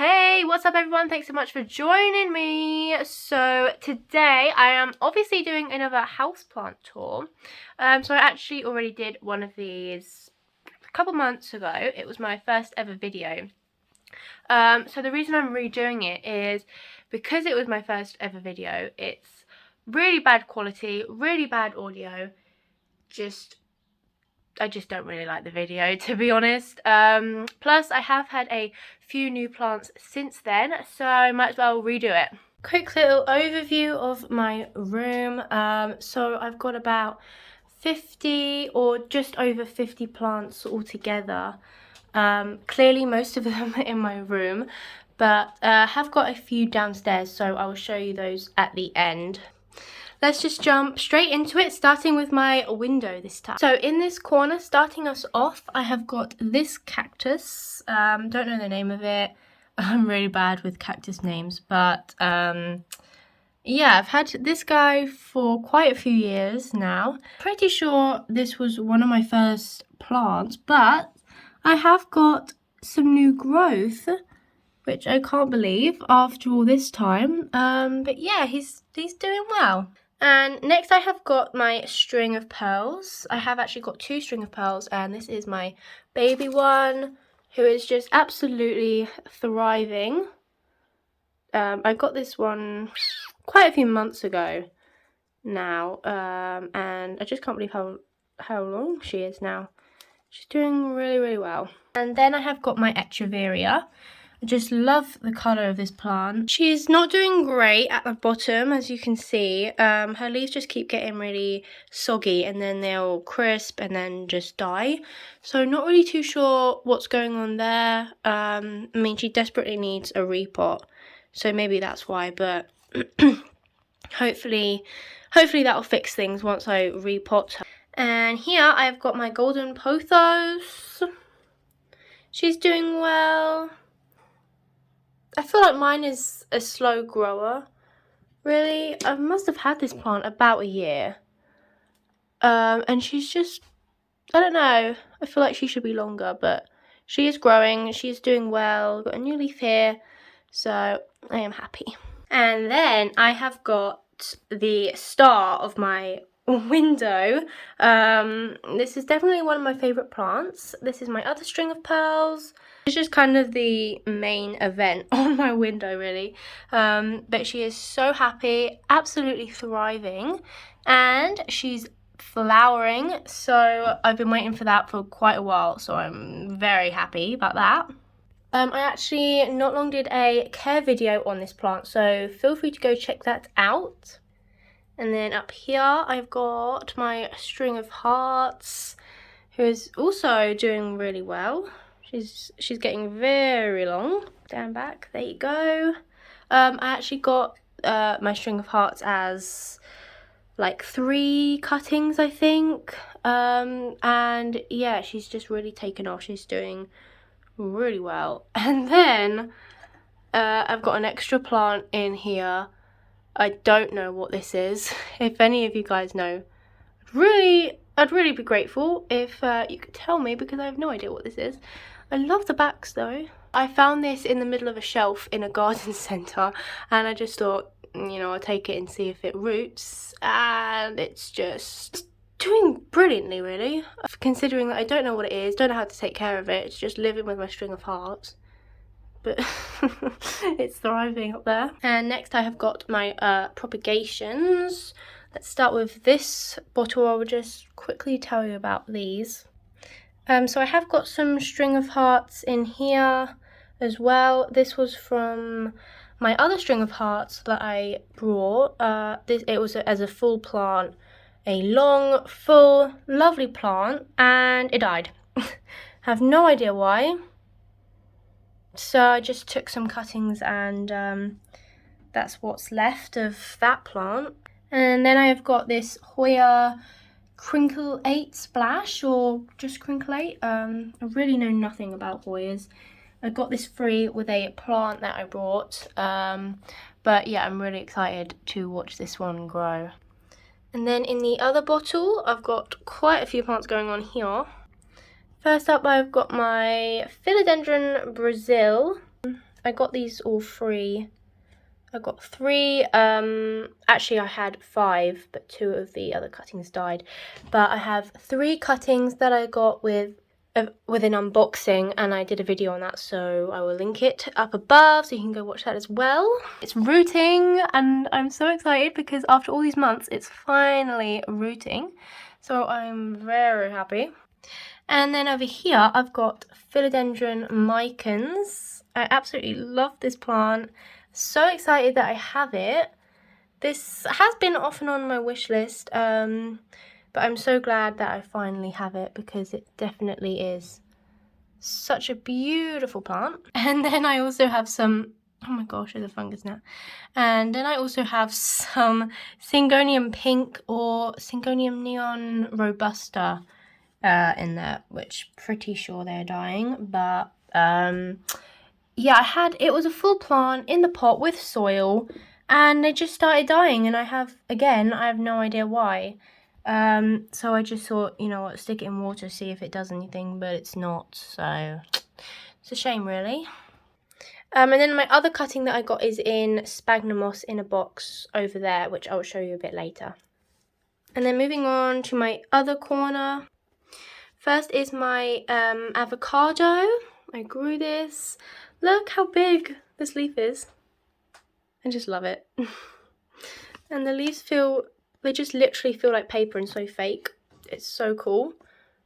Hey, what's up everyone? Thanks so much for joining me. So today I am obviously doing another houseplant tour. So I actually already did one of these a couple months ago. It was my first ever video. So the reason I'm redoing it is because it was my first ever video. It's really bad quality, really bad audio. I just don't really like the video, to be honest. Plus I have had a few new plants since then, so I might as well redo it. Quick little overview of my room. So I've got about 50 or just over 50 plants altogether. Clearly most of them are in my room, but have got a few downstairs, so I will show you those at the end. Let's just jump straight into it, starting with my window this time. So in this corner, starting us off, I have got this cactus. Don't know the name of it. I'm really bad with cactus names, but yeah, I've had this guy for quite a few years now. Pretty sure this was one of my first plants, but I have got some new growth, which I can't believe after all this time. But yeah, he's doing well. And next I have got my string of pearls. I have actually got two string of pearls, and this is my baby one, who is just absolutely thriving. I got this one quite a few months ago now, and I just can't believe how long she is now. She's doing really, really well. And then I have got my Echeveria. I just love the colour of this plant. She's not doing great at the bottom, as you can see. Her leaves just keep getting really soggy, and then they'll crisp and then just die. So not really too sure what's going on there. I mean, she desperately needs a repot, so maybe that's why, but hopefully that'll fix things once I repot her. And here I've got my golden pothos. She's doing well. I feel like mine is a slow grower, really. I must have had this plant about a year. And she's just, I don't know, I feel like she should be longer, but she is growing, she's doing well. Got a new leaf here, so I am happy. And then I have got the star of my window. This is definitely one of my favourite plants. This is my other string of pearls. It's just kind of the main event on my window, really. But she is so happy, absolutely thriving, and she's flowering, so I've been waiting for that for quite a while, so I'm very happy about that. I actually not long did a care video on this plant, so feel free to go check that out. And then up here I've got my string of hearts, who is also doing really well. She's getting very long. Down back, there you go. I actually got my string of hearts as like 3 cuttings, I think. And yeah, she's just really taken off. She's doing really well. And then I've got an extra plant in here. I don't know what this is. If any of you guys know, I'd really be grateful if you could tell me, because I have no idea what this is. I love the backs though. I found this in the middle of a shelf in a garden centre, and I just thought, you know, I'll take it and see if it roots, and it's just doing brilliantly, really. Considering that I don't know what it is, don't know how to take care of it, it's just living with my string of hearts. But it's thriving up there. And next I have got my propagations. Let's start with this bottle. I will just quickly tell you about these. So I have got some string of hearts in here as well. This was from my other string of hearts that I brought. It was as a full plant, a long, full, lovely plant, and it died. Have no idea why. So I just took some cuttings, and that's what's left of that plant. And then I have got this Hoya Crinkle 8 Splash, or just Crinkle 8. I really know nothing about Hoyas. I got this free with a plant that I brought. But yeah, I'm really excited to watch this one grow. And then in the other bottle, I've got quite a few plants going on here. First up, I've got my Philodendron Brazil. I got these all free. I got 3, actually I had 5, but 2 of the other cuttings died. But I have 3 cuttings that I got with an unboxing, and I did a video on that, so I will link it up above so you can go watch that as well. It's rooting, and I'm so excited because after all these months, it's finally rooting. So I'm very happy. And then over here, I've got philodendron micans. I absolutely love this plant. So excited that I have it. This has been off and on my wish list, but I'm so glad that I finally have it because it definitely is such a beautiful plant. And then I also have some, oh my gosh, there's a fungus now. And then I also have some Syngonium pink or Syngonium neon robusta in there, which pretty sure they're dying, but yeah, it was a full plant in the pot with soil, and they just started dying, and I have no idea why. So I just thought, you know what, stick it in water, see if it does anything, but it's not, so it's a shame, really. And then my other cutting that I got is in sphagnum moss in a box over there, which I will show you a bit later. And then moving on to my other corner. First is my avocado. I grew this. Look how big this leaf is. I just love it. And the leaves they just literally feel like paper and so fake. It's so cool.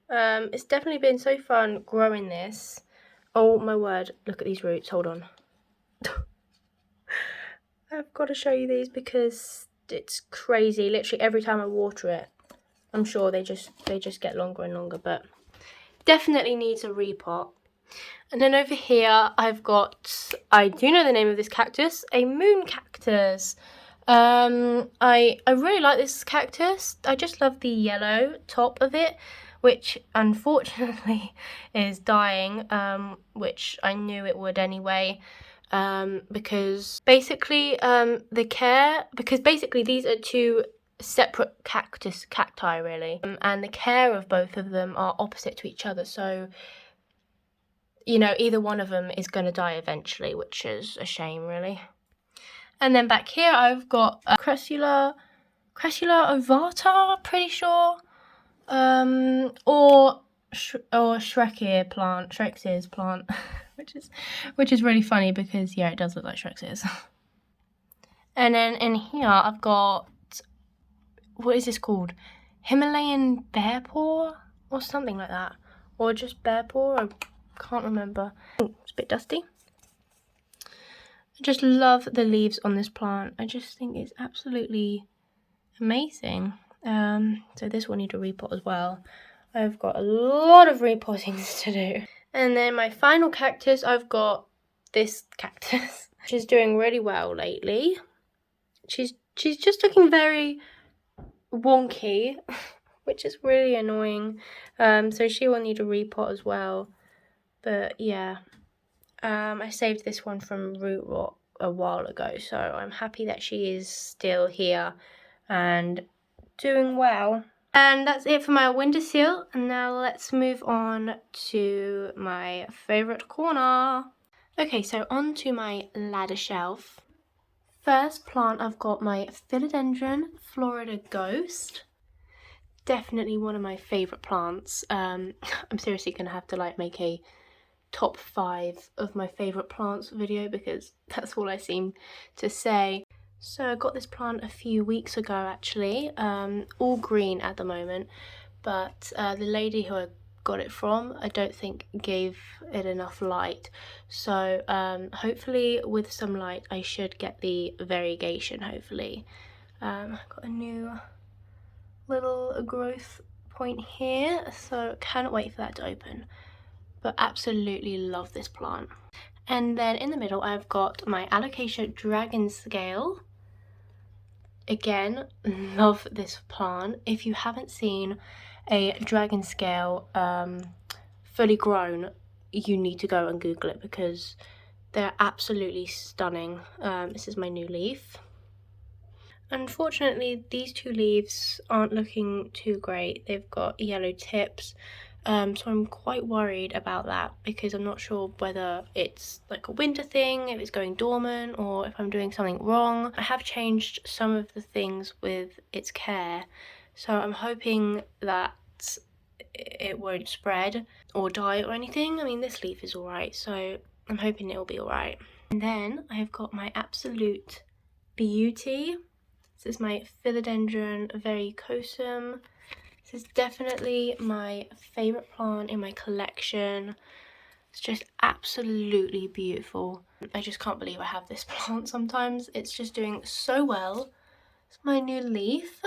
It's definitely been so fun growing this. Oh my word, look at these roots, hold on. I've got to show you these because it's crazy. Literally every time I water it, I'm sure they just get longer and longer, but definitely needs a repot. And then over here, I've got, I do know the name of this cactus, a moon cactus. I really like this cactus. I just love the yellow top of it, which unfortunately is dying, which I knew it would anyway. Because basically, these are 2 separate cacti really, and the care of both of them are opposite to each other, so you know, either one of them is going to die eventually, which is a shame, really. And then back here, I've got a Cressula ovata, pretty sure, or Shrek's plant, which is really funny because yeah, it does look like Shrek's ears. And then in here, I've got, what is this called? Himalayan bear paw or something like that, or just bear paw. I can't remember. It's a bit dusty. I just love the leaves on this plant. I just think it's absolutely amazing. So this will need a repot as well. I've got a lot of repottings to do. And then my final cactus, I've got this cactus. She's doing really well lately. She's just looking very wonky, which is really annoying. So she will need a repot as well. But yeah, I saved this one from root rot a while ago, so I'm happy that she is still here and doing well. And that's it for my windowsill, and now let's move on to my favourite corner. Okay, so on to my ladder shelf. First plant, I've got my Philodendron Florida Ghost. Definitely one of my favourite plants. I'm seriously going to have to make a top 5 of my favourite plants video because that's all I seem to say. So I got this plant a few weeks ago actually, all green at the moment, but the lady who I got it from I don't think gave it enough light, so hopefully with some light I should get the variegation hopefully. I've got a new little growth point here, so cannot wait for that to open. But absolutely love this plant. And then in the middle I've got my Alocasia Dragon Scale. Again, love this plant. If you haven't seen a dragon scale fully grown, you need to go and Google it because they're absolutely stunning. This is my new leaf. Unfortunately, these 2 leaves aren't looking too great. They've got yellow tips. So I'm quite worried about that because I'm not sure whether it's like a winter thing, if it's going dormant, or if I'm doing something wrong. I have changed some of the things with its care, so I'm hoping that it won't spread or die or anything. I mean, this leaf is alright, so I'm hoping it will be alright. And then I've got my absolute beauty. This is my Philodendron verrucosum. This is definitely my favourite plant in my collection. It's just absolutely beautiful. I just can't believe I have this plant sometimes. It's just doing so well. It's my new leaf.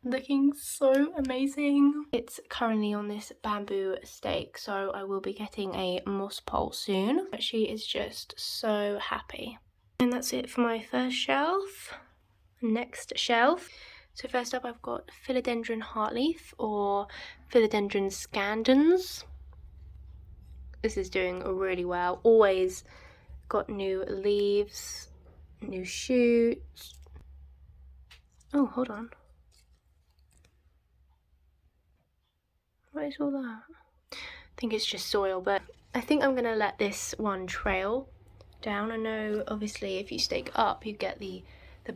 Looking so amazing. It's currently on this bamboo stake, so I will be getting a moss pole soon. But she is just so happy. And that's it for my first shelf. Next shelf. So first up I've got Philodendron heartleaf or Philodendron scandens. This is doing really well. Always got new leaves, new shoots. Oh, hold on. What is all that? I think it's just soil, but I think I'm gonna let this one trail down. I know obviously if you stake up you get the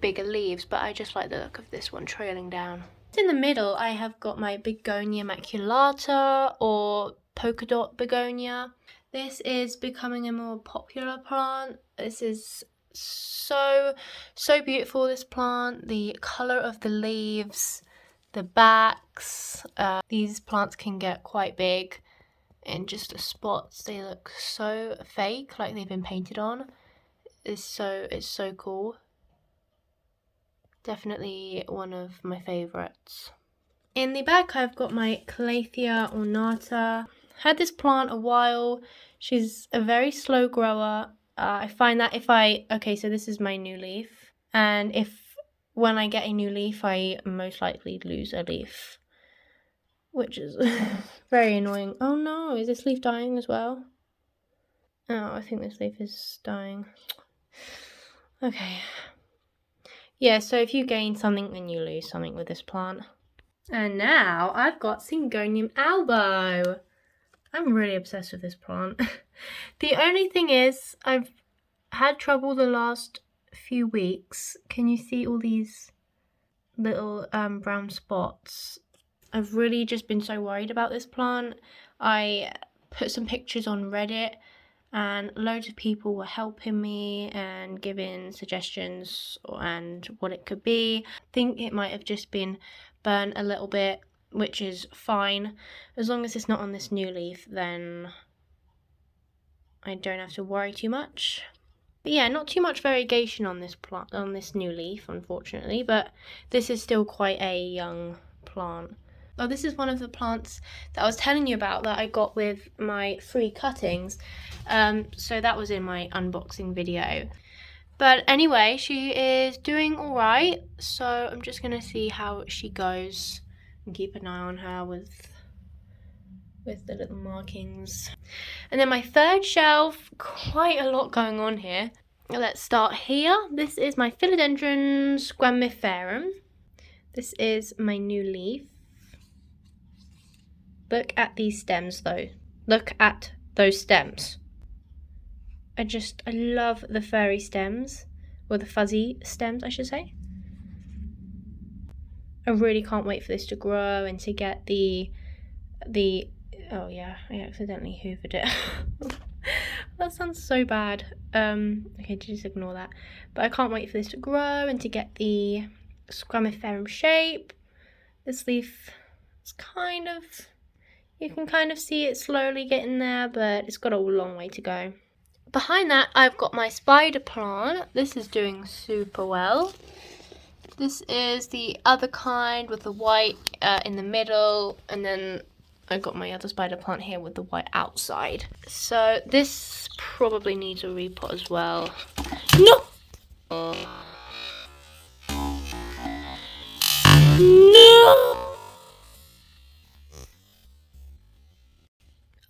bigger leaves, but I just like the look of this one trailing down. In the middle I have got my Begonia maculata or polka dot begonia. This is becoming a more popular plant. This is so beautiful, this plant. The colour of the leaves, the backs. These plants can get quite big in just the spots. They look so fake, like they've been painted on. It's so cool. Definitely one of my favourites. In the back I've got my Calathea ornata. Had this plant a while. She's a very slow grower. I find that okay, so this is my new leaf, and when I get a new leaf I most likely lose a leaf, which is very annoying. Oh no, is this leaf dying as well? Oh, I think this leaf is dying. Okay. Yeah, so if you gain something, then you lose something with this plant. And now I've got Syngonium albo. I'm really obsessed with this plant. The only thing is, I've had trouble the last few weeks. Can you see all these little brown spots? I've really just been so worried about this plant. I put some pictures on Reddit and loads of people were helping me and giving suggestions and what it could be. I think it might have just been burnt a little bit, which is fine. As long as it's not on this new leaf, then I don't have to worry too much. But yeah, not too much variegation on this plant, on this new leaf, unfortunately, but this is still quite a young plant. Oh, this is one of the plants that I was telling you about that I got with my free cuttings. So that was in my unboxing video. But anyway, she is doing alright, so I'm just going to see how she goes and keep an eye on her with the little markings. And then my third shelf, quite a lot going on here. Let's start here. This is my Philodendron squamiferum. This is my new leaf. Look at these stems though. Look at those stems. I love the furry stems, or the fuzzy stems I should say. I really can't wait for this to grow and to get the oh yeah, I accidentally hoovered it. That sounds so bad. Okay, just ignore that. But I can't wait for this to grow and to get the squamiferum shape. This leaf is kind of, you can kind of see it slowly getting there, but it's got a long way to go. Behind that, I've got my spider plant. This is doing super well. This is the other kind with the white in the middle, and then I got my other spider plant here with the white outside. So this probably needs a repot as well. No! No!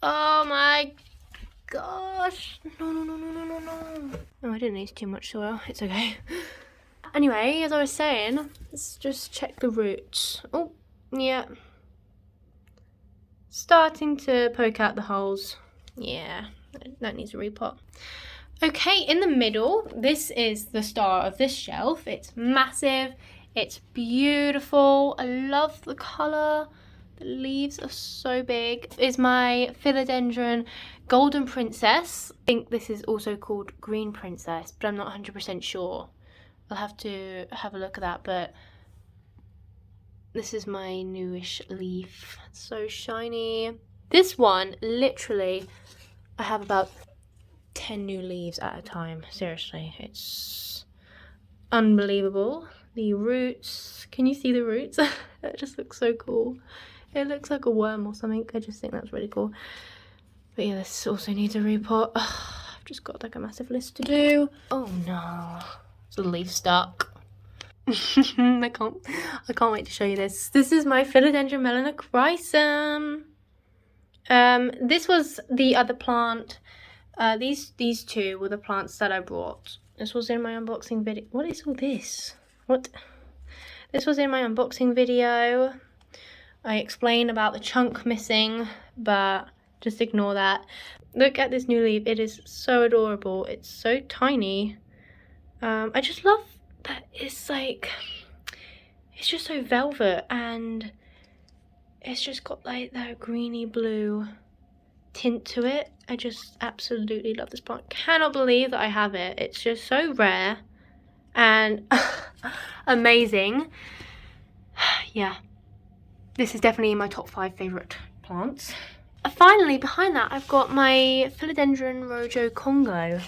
Oh my gosh. No. Oh, I didn't use too much soil. It's okay. Anyway, as I was saying, let's just check the roots. Oh, yeah. starting to poke out the holes. Yeah, that needs a repot. Okay, in the middle, this is the star of this shelf. It's massive, it's beautiful. I love the colour. The leaves are so big. Is my philodendron golden princess. I think this is also called green princess, but I'm not 100% sure. I'll have to have a look at that, but this is my newish leaf. It's so shiny. This one, literally, I have about 10 new leaves at a time. Seriously, it's unbelievable. The roots, can you see the roots? It just looks so cool. It looks like a worm or something. I just think that's really cool. But yeah, this also needs a repot. I've just got like a massive list to do. Oh no, it's a leaf stuck. I can't wait to show you this. This is my philodendron melanochrysum. This was the other plant. These two were the plants that I brought. This was in my unboxing video. What is all this? What? This was in my unboxing video. I explained about the chunk missing, but just ignore that. Look at this new leaf. It is so adorable. It's so tiny. I just love that it's like, it's just so velvet, and it's just got like that greeny blue tint to it. I just absolutely love this plant. Cannot believe that I have it. It's just so rare and amazing. Yeah, this is definitely my top 5 favourite plants. Finally, behind that, I've got my philodendron rojo Congo.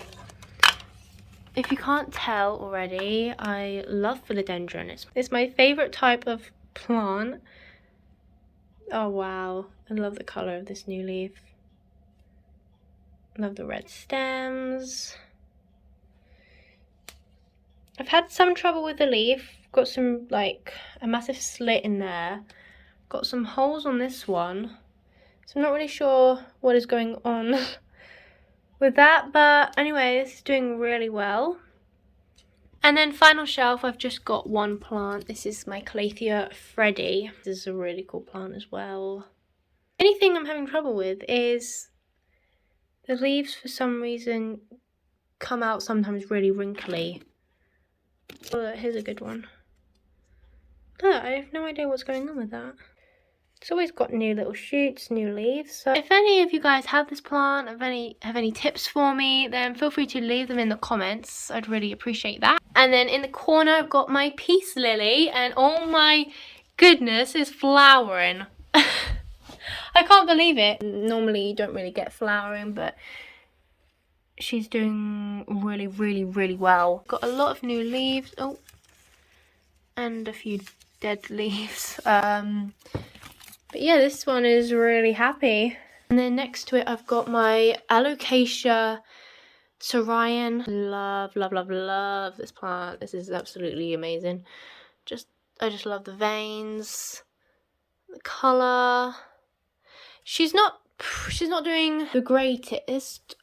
If you can't tell already, I love philodendron. It's my favourite type of plant. Oh wow, I love the colour of this new leaf. Love the red stems. I've had some trouble with the leaf. Got some, like, a massive slit in there. Got some holes on this one. So I'm not really sure what is going on with that, but anyway, this is doing really well. And then final shelf, I've just got one plant. This is my Calathea Freddy. This is a really cool plant as well. Anything I'm having trouble with is the leaves, for some reason, come out sometimes really wrinkly. Oh, here's a good one. Look, I have no idea what's going on with that. It's always got new little shoots, new leaves. So if any of you guys have this plant, have any tips for me, then feel free to leave them in the comments. I'd really appreciate that. And then in the corner, I've got my peace lily, and oh my goodness, it's flowering. I can't believe it. Normally, you don't really get flowering, but she's doing really, really, really well. Got a lot of new leaves. Oh, and a few dead leaves. But yeah, this one is really happy. And then next to it, I've got my Alocasia Sorian. Love, love, love, love this plant. This is absolutely amazing. I just love the veins, the colour. She's not doing the greatest.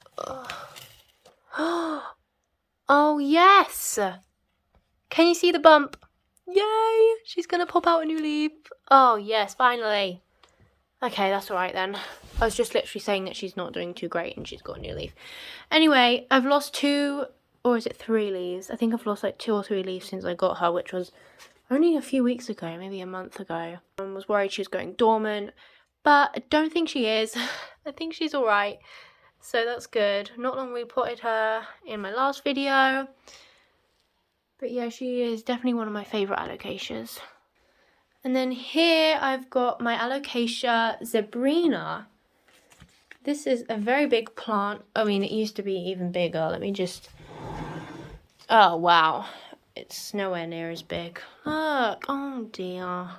Oh yes! Can you see the bump? Yay! She's gonna pop out a new leaf. Oh yes, finally. Okay, that's alright then. I was just literally saying that she's not doing too great and she's got a new leaf. Anyway, I've lost 2, or is it 3 leaves? I think I've lost like 2 or 3 leaves since I got her, which was only a few weeks ago, maybe a month ago. I was worried she was going dormant, but I don't think she is. I think she's alright. So that's good. Not long repotted her in my last video. But yeah, she is definitely one of my favourite alocasias. And then here I've got my Alocasia zebrina. This is a very big plant. I mean, it used to be even bigger. Let me just... Oh, wow. It's nowhere near as big. Look. Oh, dear.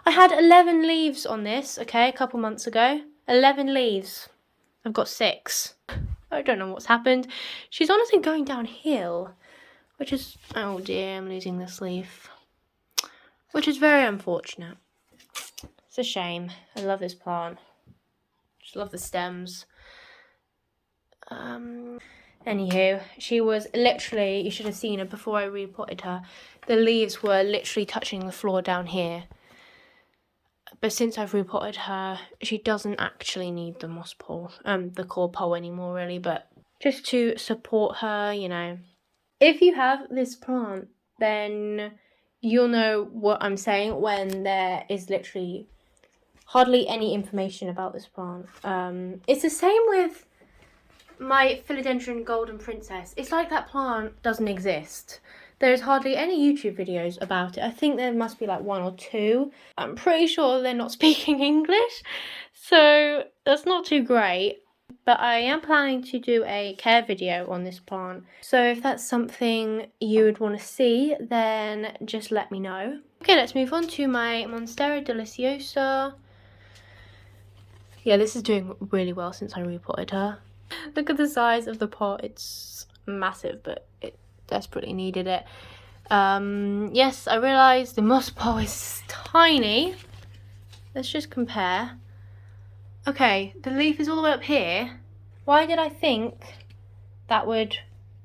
I had 11 leaves on this, okay, a couple months ago. 11 leaves. I've got 6. I don't know what's happened. She's honestly going downhill. Which is, oh dear, I'm losing this leaf. Which is very unfortunate. It's a shame. I love this plant. Just love the stems. Anywho, she was literally, you should have seen her before I repotted her. The leaves were literally touching the floor down here. but since I've repotted her, she doesn't actually need the moss pole, the core pole anymore really, but just to support her, you know. If you have this plant, then you'll know what I'm saying when there is literally hardly any information about this plant. It's the same with my Philodendron Golden Princess. It's like that plant doesn't exist. There's hardly any YouTube videos about it. I think there must be like 1 or 2. I'm pretty sure they're not speaking English, so that's not too great. But I am planning to do a care video on this plant. So if that's something you would want to see, then just let me know. Okay, let's move on to my Monstera Deliciosa. Yeah, this is doing really well since I repotted her. Look at the size of the pot. It's massive, but it desperately needed it. Yes, I realised the moss pole is tiny. Let's just compare. Okay, the leaf is all the way up here. Why did I think that would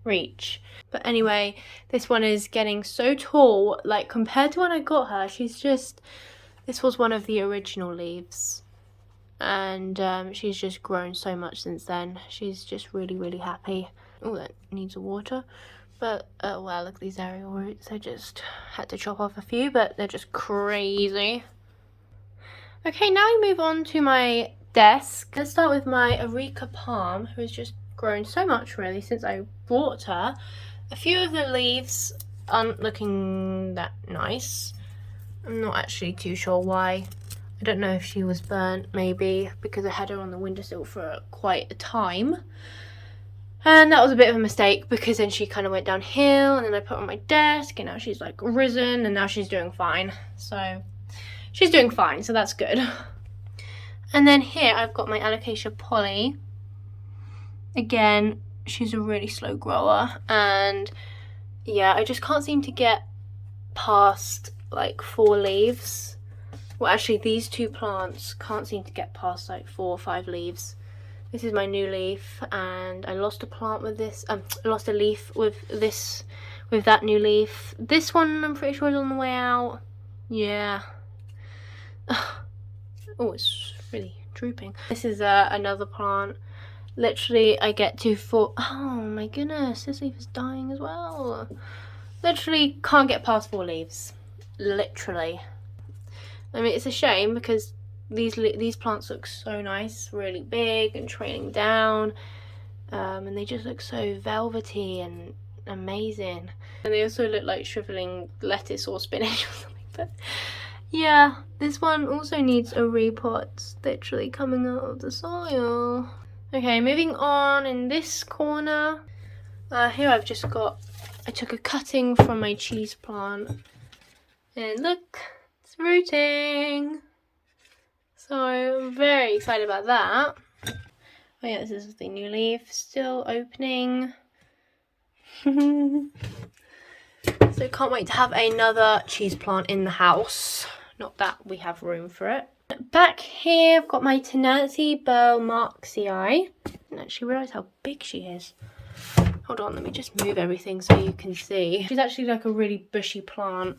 reach? But anyway, this one is getting so tall. Like, compared to when I got her, she's just... This was one of the original leaves. And she's just grown so much since then. She's just really, really happy. Oh, that needs a water. But, wow, look at these aerial roots. I just had to chop off a few, but they're just crazy. Okay, now we move on to my desk. Let's start with my Areca palm, who has just grown so much really since I bought her. A few of the leaves aren't looking that nice. I'm not actually too sure why. I don't know if she was burnt, maybe because I had her on the windowsill for quite a time. And that was a bit of a mistake because then she kind of went downhill, and then I put her on my desk, and now she's like risen, and now she's doing fine. So she's doing fine, so that's good. And then here I've got my Alocasia Polly. Again, she's a really slow grower, and yeah, I just can't seem to get past like 4 leaves. Well, actually these 2 plants can't seem to get past like 4 or 5 leaves. This is my new leaf, and I lost a plant with this, I lost a leaf with this, with that new leaf. This one I'm pretty sure is on the way out. Yeah. Oh, it's really drooping. This is another plant. Literally, I get to 4. Oh my goodness, this leaf is dying as well. Literally can't get past 4 leaves. Literally. I mean, it's a shame because these plants look so nice, really big and trailing down, and they just look so velvety and amazing. And they also look like shriveling lettuce or spinach or something. But yeah, this one also needs a repot. It's literally coming out of the soil. Okay, moving on in this corner. Here I've just got, I took a cutting from my cheese plant, and look, it's rooting. So I'm very excited about that. Oh yeah, this is the new leaf, still opening. So can't wait to have another cheese plant in the house. Not that we have room for it. Back here I've got my Tenacity Bow Marxii. I didn't actually realise how big she is. Hold on, let me just move everything so you can see. She's actually like a really bushy plant.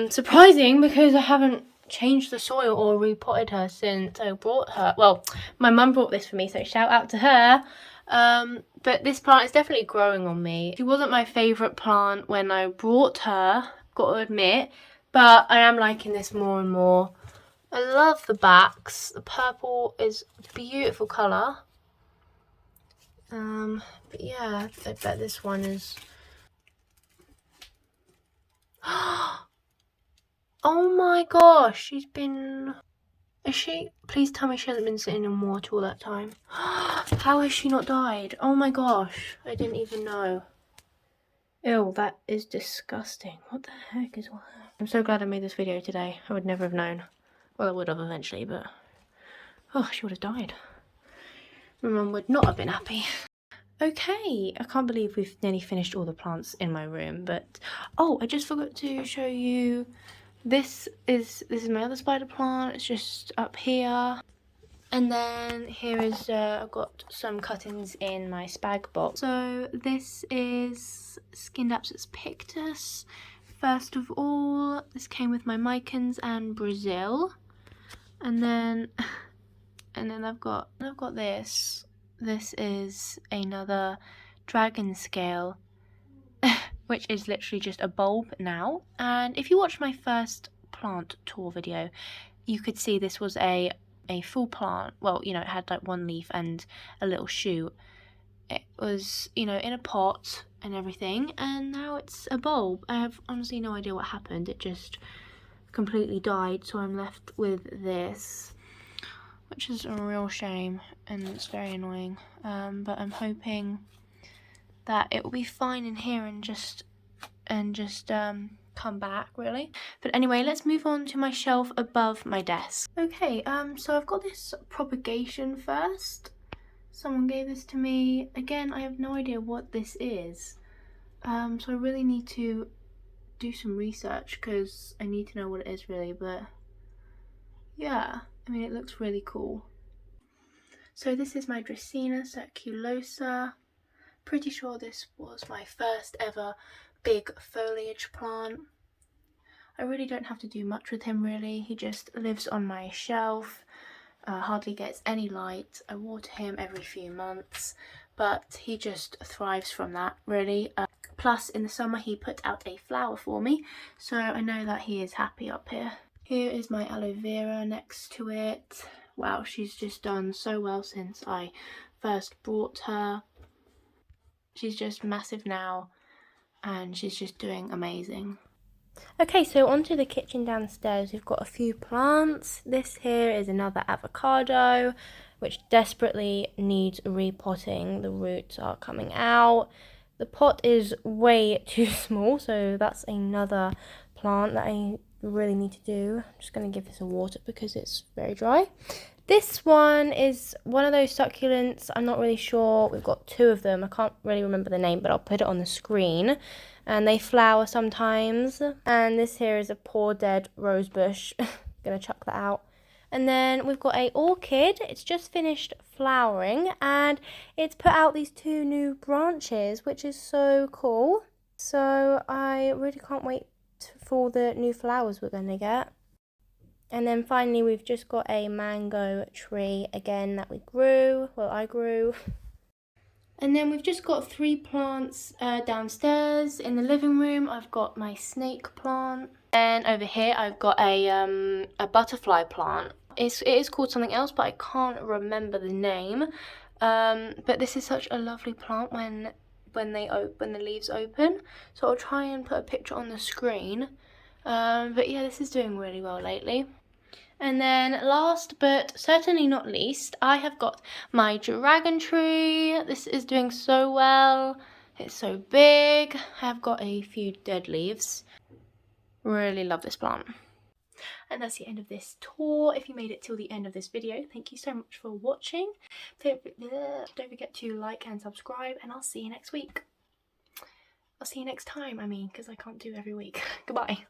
Surprising because I haven't changed the soil or repotted her since I brought her. Well, my mum brought this for me, so shout out to her. But this plant is definitely growing on me. She wasn't my favourite plant when I brought her, got to admit, but I am liking this more and more. I love the backs. The purple is a beautiful colour. But yeah, I bet this one is... Oh my gosh, she's been... Is she... Please tell me she hasn't been sitting in water all that time. How has she not died? Oh my gosh, I didn't even know. Ew, that is disgusting. What the heck is all that? I'm so glad I made this video today. I would never have known. Well, I would have eventually, but... Oh, she would have died. My mum would not have been happy. Okay, I can't believe we've nearly finished all the plants in my room, but... Oh, I just forgot to show you... This is my other spider plant. It's just up here. And then here is, I've got some cuttings in my spag box. So this is Skindapsus pictus, first of all, this came with my Mycans and Brazil, and then I've got this. This is another dragon scale, which is literally just a bulb now. And if you watched my first plant tour video, you could see this was a full plant. Well, you know, it had like one leaf and a little shoot. It was, you know, in a pot and everything, and now it's a bulb. I have honestly no idea what happened. It just completely died, so I'm left with this, which is a real shame, and it's very annoying. But I'm hoping that it will be fine in here and just come back, really. But anyway, let's move on to my shelf above my desk. Okay, so I've got this propagation first. Someone gave this to me. Again, I have no idea what this is. So I really need to do some research because I need to know what it is, really. But yeah, I mean, it looks really cool. So this is my Dracaena circulosa. Pretty sure this was my first ever big foliage plant. I really don't have to do much with him, really. He just lives on my shelf. Hardly gets any light. I water him every few months, but he just thrives from that, really. Plus, in the summer, he put out a flower for me, so I know that he is happy up here. Here is my aloe vera next to it. Wow, she's just done so well since I first brought her. She's just massive now, and she's just doing amazing. Okay, so onto the kitchen downstairs. We've got a few plants. This here is another avocado, which desperately needs repotting. The roots are coming out. The pot is way too small, so that's another plant that I really need to do. I'm just going to give this a water because it's very dry. This one is one of those succulents. I'm not really sure. We've got two of them. I can't really remember the name, but I'll put it on the screen. And they flower sometimes. And this here is a poor dead rose bush. Gonna chuck that out. And then we've got a orchid. It's just finished flowering and it's put out these two new branches, which is so cool. So I really can't wait for the new flowers we're gonna get. And then finally we've just got a mango tree again that we grew. Well, I grew. And then we've just got three plants downstairs. In the living room, I've got my snake plant. And over here, I've got a butterfly plant. It is called something else, but I can't remember the name. But this is such a lovely plant when the leaves open. So I'll try and put a picture on the screen. But yeah, this is doing really well lately. And then last but certainly not least, I have got my dragon tree. This is doing so well. It's so big. I have got a few dead leaves. Really love this plant. And that's the end of this tour. If you made it till the end of this video, thank you so much for watching. Don't forget to like and subscribe, and I'll see you next week. I'll see you next time, because I can't do every week. Goodbye.